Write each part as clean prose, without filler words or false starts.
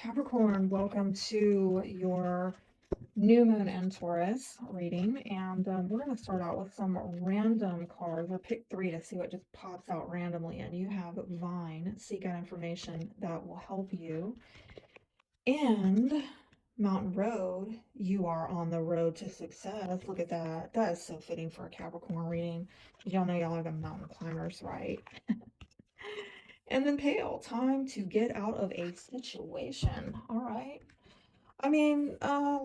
Capricorn, welcome to your new moon and Taurus reading. And we're going to start out with some random cards. We'll pick three to see what just pops out randomly. And you have Vine, seek out information that will help you. And Mountain Road, you are on the road to success. Look at that. That is so fitting for a Capricorn reading. Y'all know y'all are the mountain climbers, right? And then Pale, time to get out of a situation. All right.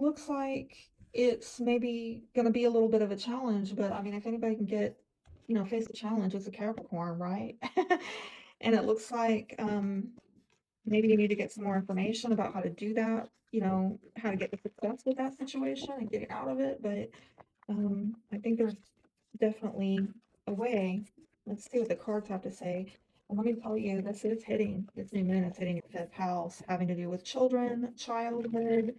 Looks like it's maybe going to be a little bit of a challenge, but I mean, if anybody can face the challenge, it's a Capricorn, right? And it looks like maybe you need to get some more information about how to do that, how to get the success with that situation and getting out of it. But I think there's definitely a way. Let's see what the cards have to say. And let me tell you, this new moon is hitting your fifth house, having to do with children, childhood,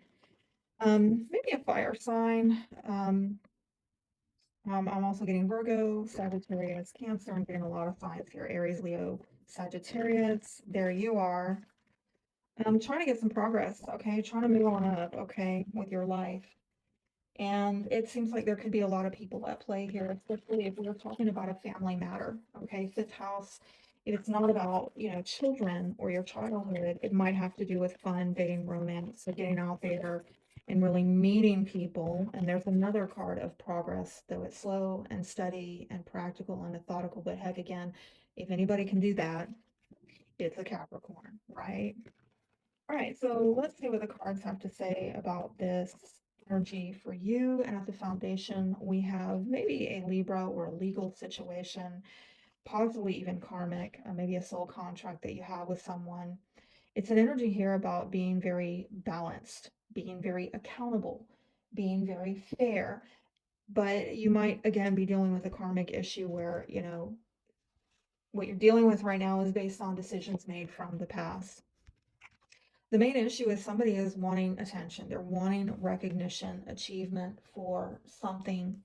maybe a fire sign. I'm also getting Virgo, Sagittarius, Cancer. I'm getting a lot of signs here. Aries, Leo, Sagittarius. There you are. I'm trying to get some progress, okay? Trying to move on up, okay, with your life. And it seems like there could be a lot of people at play here, especially if we're talking about a family matter, okay? Fifth house, if it's not about, children or your childhood, it might have to do with fun, dating, romance, so getting out there and really meeting people. And there's another card of progress, though it's slow and steady and practical and methodical. But heck, again, if anybody can do that, it's a Capricorn, right? All right, so let's see what the cards have to say about this energy for you. And at the foundation, we have maybe a Libra or a legal situation, possibly even karmic, maybe a soul contract that you have with someone. It's an energy here about being very balanced, being very accountable, being very fair. But you might, again, be dealing with a karmic issue where, what you're dealing with right now is based on decisions made from the past. The main issue is somebody is wanting attention. They're wanting recognition, achievement for something.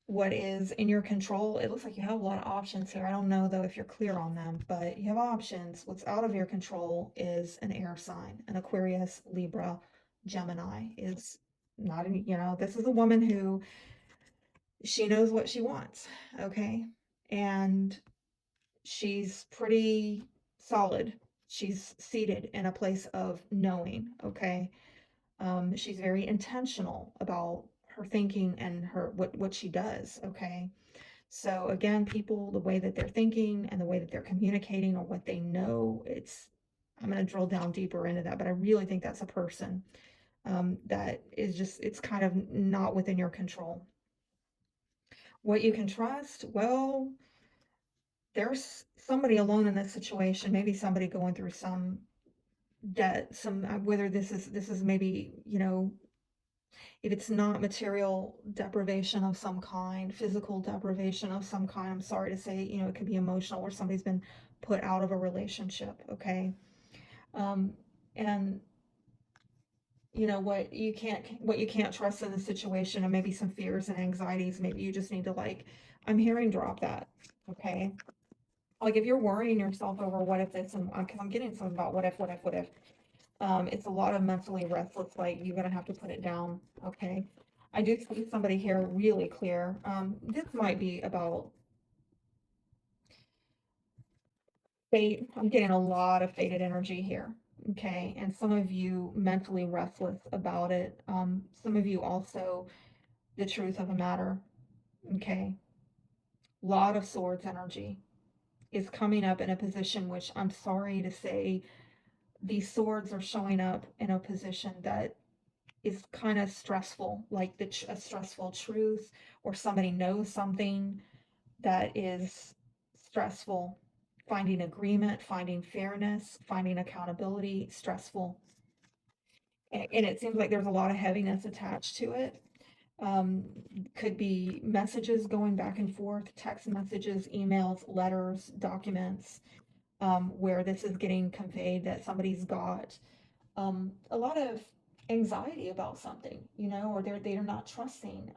What is in your control? It looks like you have a lot of options here. I don't know though if you're clear on them, but you have options. What's out of your control is an air sign. An Aquarius, Libra, Gemini is not any, this is a woman who she knows what she wants, okay? And she's pretty solid. She's seated in a place of knowing, okay? She's very intentional about her thinking and her what she does, okay? So again, people, the way that they're thinking and the way that they're communicating or what they know, I'm going to drill down deeper into that, but I really think that's a person that is just, it's kind of not within your control. What you can trust, well, there's somebody alone in this situation, maybe somebody going through some debt, whether this is maybe, if it's not material deprivation of some kind, physical deprivation of some kind, I'm sorry to say, it could be emotional where somebody's been put out of a relationship, okay? Um, and what you can't trust in the situation, and maybe some fears and anxieties, maybe you just need to, like, I'm hearing, drop that, okay? Like if you're worrying yourself over what if this, and because I'm getting something about what if, it's a lot of mentally restless, like you're gonna have to put it down, okay? I do see somebody here really clear. This might be about fate. I'm getting a lot of fated energy here, okay? And some of you mentally restless about it. Some of you also the truth of the matter, okay? Lot of swords energy is coming up in a position which I'm sorry to say these swords are showing up in a position that is kind of stressful, like a stressful truth, or somebody knows something that is stressful. Finding agreement, finding fairness, finding accountability, stressful. And it seems like there's a lot of heaviness attached to it. Um, could be messages going back and forth, text messages, emails, letters, documents, where this is getting conveyed that somebody's got a lot of anxiety about something, or they're not trusting.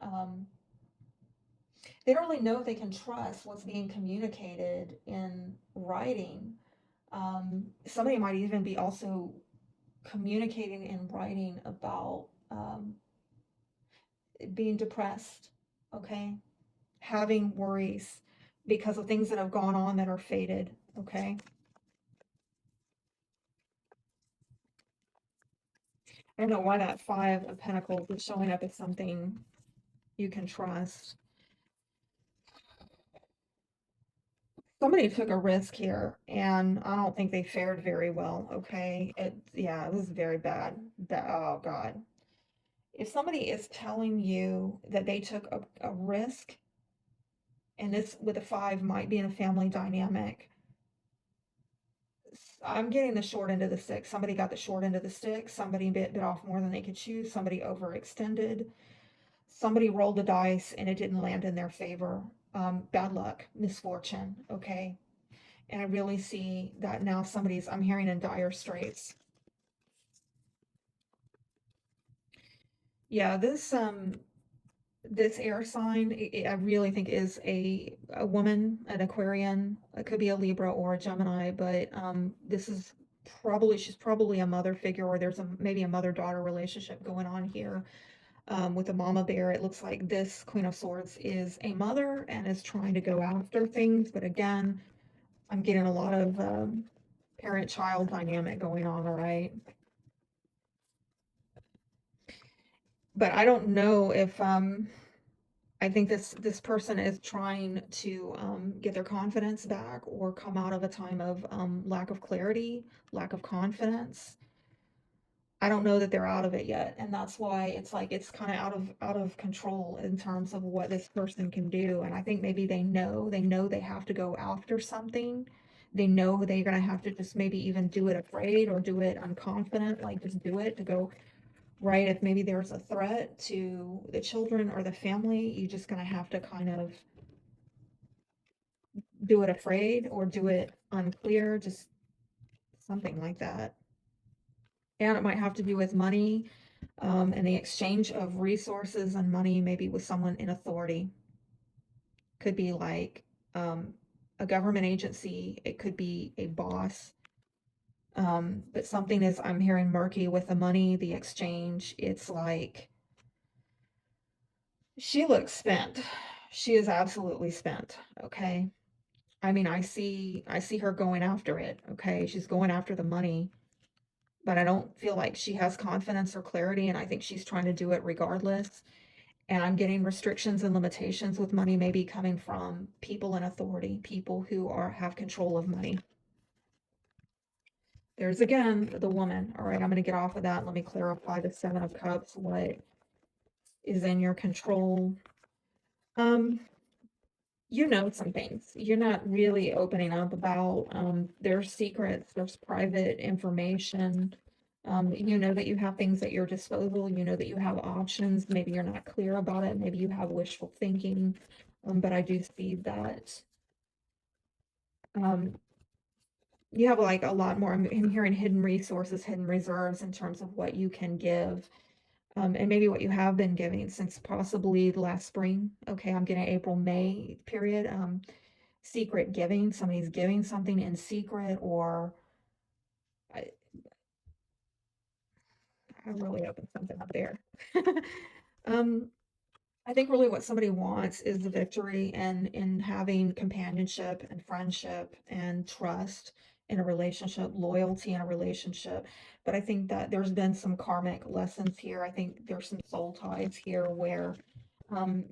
They don't really know if they can trust what's being communicated in writing. Somebody might even be also communicating in writing about being depressed, okay? Having worries because of things that have gone on that are faded, okay? I don't know why that Five of Pentacles is showing up as something you can trust. Somebody took a risk here, and I don't think they fared very well, okay? Yeah, it was very bad. Oh, God. If somebody is telling you that they took a risk, and this with a five might be in a family dynamic, I'm getting the short end of the stick. Somebody got the short end of the stick. Somebody bit off more than they could chew. Somebody overextended. Somebody rolled the dice and it didn't land in their favor. Bad luck, misfortune. Okay. And I really see that now I'm hearing in dire straits. Yeah, this air sign, I really think is a woman, an Aquarian. It could be a Libra or a Gemini, but she's probably a mother figure, or there's maybe a mother-daughter relationship going on here. With a mama bear, it looks like this Queen of Swords is a mother and is trying to go after things, but again, I'm getting a lot of parent-child dynamic going on, all right? But I don't know if I think this person is trying to get their confidence back or come out of a time of lack of clarity, lack of confidence. I don't know that they're out of it yet, and that's why it's like it's kind of out of control in terms of what this person can do. And I think maybe they know they have to go after something. They know they're gonna have to just maybe even do it afraid or do it unconfident, like just do it to go right. If maybe there's a threat to the children or the family, you're just gonna have to kind of do it afraid or do it unclear, just something like that. And it might have to do with money, and the exchange of resources and money, maybe with someone in authority. Could be like a government agency, it could be a boss. But something is, I'm hearing murky with the money, the exchange. It's like she looks spent. She is absolutely spent. Okay. I mean, I see her going after it. Okay. She's going after the money, but I don't feel like she has confidence or clarity. And I think she's trying to do it regardless. And I'm getting restrictions and limitations with money, maybe coming from people in authority, people who have control of money. There's again the woman. All right, I'm going to get off of that. Let me clarify the Seven of Cups. What is in your control? You know some things. You're not really opening up about. There's secrets. There's private information. You know that you have things at your disposal. You know that you have options. Maybe you're not clear about it. Maybe you have wishful thinking. But I do see that you have like a lot more. I'm hearing hidden resources, hidden reserves in terms of what you can give. And maybe what you have been giving since possibly last spring. Okay, I'm getting April, May period. Secret giving. Somebody's giving something in secret, or I, I really opened something up there. um, I think really what somebody wants is the victory and in having companionship and friendship and trust in a relationship, loyalty in a relationship. But I think that there's been some karmic lessons here. I think there's some soul ties here where, um,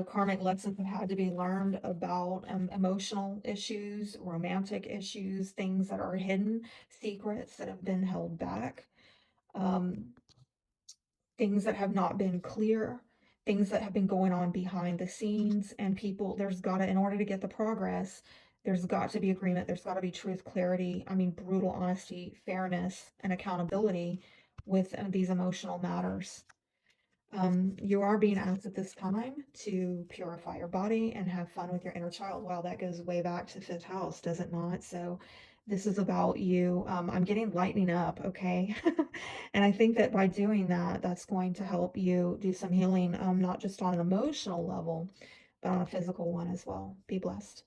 karmic lessons have had to be learned about emotional issues, romantic issues, things that are hidden, secrets that have been held back. Um, Things that have not been clear, things that have been going on behind the scenes, and people, in order to get the progress, there's got to be agreement, there's got to be truth, clarity, I mean, brutal honesty, fairness, and accountability with these emotional matters. You are being asked at this time to purify your body and have fun with your inner child. Wow, that goes way back to fifth house, does it not? So this is about you. I'm getting lightening up, okay? And I think that by doing that, that's going to help you do some healing, not just on an emotional level, but on a physical one as well. Be blessed.